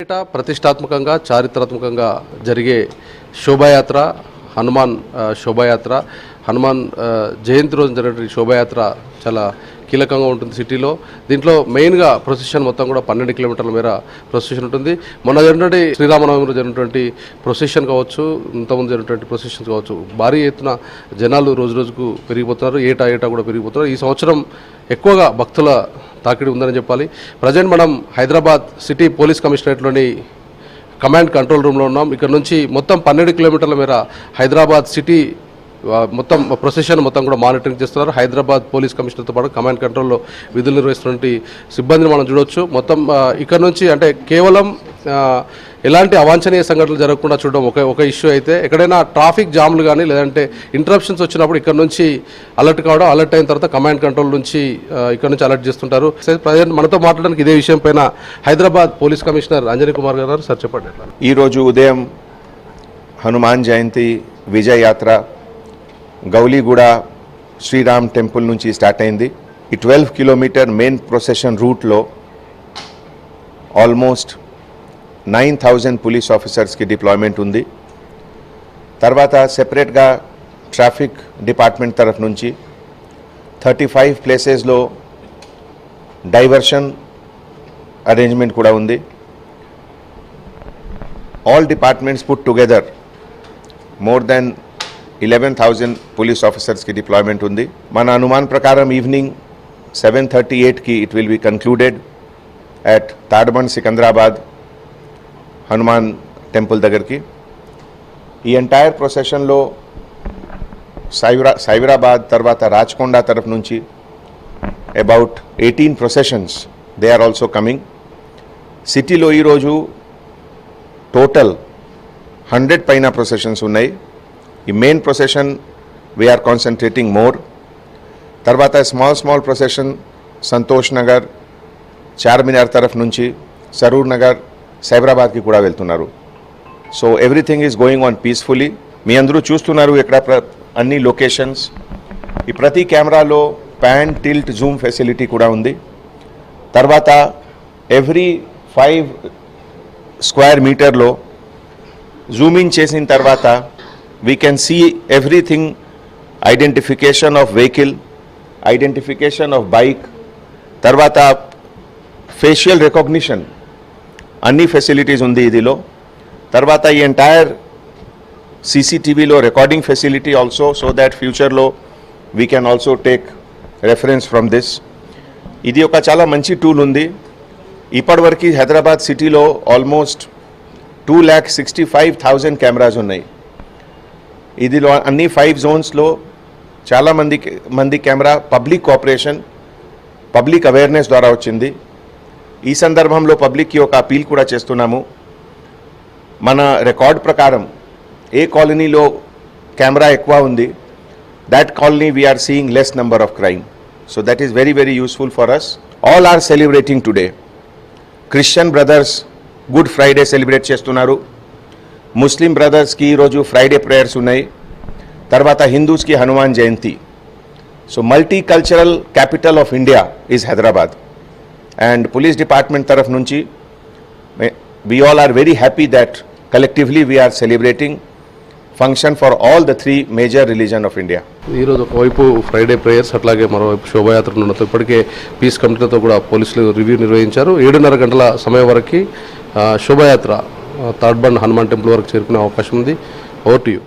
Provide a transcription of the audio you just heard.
ప్రతిష్టాత్మకంగా చారిత్రాత్మకంగా జరిగే శోభాయాత్ర హనుమాన్ శోభాయాత్ర హనుమాన్ జయంతి రోజు జరిగే శోభాయాత్ర చాలా కీలకంగా ఉంటుంది సిటీలో. దీంట్లో మెయిన్గా ప్రొసెషన్ మొత్తం కూడా 12 కిలోమీటర్ల మేర ప్రొసెషన్ ఉంటుంది. మొన్న జరిగినటువంటి శ్రీరామనవమిలో జరిగినటువంటి ప్రొసెషన్ కావచ్చు, ఇంతకుముందు జరిగినటువంటి ప్రొసెషన్స్ కావచ్చు, భారీ ఎత్తున జనాలు రోజు రోజుకు పెరిగిపోతున్నారు. ఏటా కూడా పెరిగిపోతున్నారు. ఈ సంవత్సరం ఎక్కువగా భక్తుల తాకిడి ఉందని చెప్పాలి. ప్రజెంట్ మనం హైదరాబాద్ సిటీ పోలీస్ కమిషనరేట్లోని కమాండ్ కంట్రోల్ రూమ్లో ఉన్నాం. ఇక్కడ నుంచి మొత్తం 12 కిలోమీటర్ల మేర హైదరాబాద్ సిటీ మొత్తం ప్రొసెషన్ మొత్తం కూడా మానిటరింగ్ చేస్తున్నారు. హైదరాబాద్ పోలీస్ కమిషనర్తో పాటు కమాండ్ కంట్రోల్లో విధులు నిర్వహిస్తున్నటువంటి సిబ్బందిని మనం చూడవచ్చు. మొత్తం ఇక్కడ నుంచి అంటే కేవలం ఎలాంటి అవాంఛనీయ సంఘటనలు జరగకుండా చూడడం ఒక ఇష్యూ అయితే, ఎక్కడైనా ట్రాఫిక్ జామ్లు కానీ లేదంటే ఇంటరప్షన్స్ వచ్చినప్పుడు ఇక్కడ నుంచి అలర్ట్ కావడం, అలర్ట్ అయిన తర్వాత కమాండ్ కంట్రోల్ నుంచి ఇక్కడ నుంచి అలర్ట్ చేస్తుంటారు. ప్రజెంట్ మనతో మాట్లాడడానికి ఇదే విషయం పైన హైదరాబాద్ పోలీస్ కమిషనర్ అంజనీ కుమార్ గారు సార్ చెప్పండి. ఈరోజు ఉదయం హనుమాన్ జయంతి విజయ యాత్ర గౌలీగూడ శ్రీరామ్ టెంపుల్ నుంచి స్టార్ట్ అయింది. ఈ 12 కిలోమీటర్ మెయిన్ ప్రొసెషన్ రూట్లో ఆల్మోస్ట్ 9,000 పోలీస్ ఆఫీసర్స్కి డిప్లాయ్మెంట్ ఉంది. తర్వాత సెపరేట్గా ట్రాఫిక్ డిపార్ట్మెంట్ తరఫు నుంచి 35 ప్లేసెస్లో డైవర్షన్ అరేంజ్మెంట్ కూడా ఉంది. All departments put together more than 11,000 police ఆఫీసర్స్కి డిప్లాయ్మెంట్ ఉంది. మన అనుమాన్ ప్రకారం ఈవినింగ్ 7:38కి it will be concluded at Tadbund Secunderabad Hanuman temple దగ్గరికి. ఈ ఎంటైర్ ప్రొసెషన్లో సైబరాబాద్ తర్వాత రాచకొండ తరఫు నుంచి about 18 processions they are also coming. సిటీలో ఈరోజు టోటల్ 100 పైన ప్రొసెషన్స్ ఉన్నాయి. ఈ main procession we're concentrating more. తర్వాత స్మాల్ ప్రొసెషన్ సంతోష్ నగర్ చార్మినార్ తరఫు నుంచి సరూర్ నగర్ సైబరాబాద్కి కూడా వెళ్తున్నారు. So everything is going on peacefully. మీ అందరూ చూస్తున్నారు ఇక్కడ అన్ని లొకేషన్స్. ఈ ప్రతి కెమెరాలో పాన్ టిల్ట్ జూమ్ ఫెసిలిటీ కూడా ఉంది. తర్వాత ఎవ్రీ 5 స్క్వేర్ మీటర్లో జూమింగ్ చేసిన తర్వాత we can see everything, identification of vehicle, identification of bike, tarvata facial recognition anni facilities undi idilo. Tarvata ee entire CCTV lo recording facility also, so that future lo we can also take reference from this. Idi oka chala manchi tool undi. Ippadi Hyderabad city lo almost 2,65,000 cameras unnai. ఇదిలో అన్ని 5 జోన్స్లో చాలా మంది camera public cooperation, public awareness ద్వారా వచ్చింది. ఈ సందర్భంలో పబ్లిక్కి ఒక అపీల్ కూడా చేస్తున్నాము. మన రికార్డ్ ప్రకారం ఏ కాలనీలో కెమెరా ఎక్కువ ఉంది, that colony we are seeing less number of crime. So that is very, very useful for us. All are celebrating today. Christian brothers Good Friday celebrate చేస్తున్నారు. ముస్లిం బ్రదర్స్కి ఈరోజు ఫ్రైడే ప్రేయర్స్ ఉన్నాయి. తర్వాత హిందూస్కి Hanuman Jayanti. So multi cultural capital of India is Hyderabad. And police department తరఫు నుంచి we all are very happy that collectively we're celebrating function for all the 3 major religion of India. ఈరోజు ఒకవైపు Friday prayers, అట్లాగే మరోవైపు శోభాయాత్ర ఉన్నతో ఇప్పటికే పీస్ కమిటీతో కూడా పోలీసులు రివ్యూ నిర్వహించారు. 7:30 గంటల సమయం వరకు శోభాయాత్ర తాడ్బండ్ హనుమాన్ టెంపుల్ వరకు చేరుకునే అవకాశం ఉంది. Over to you.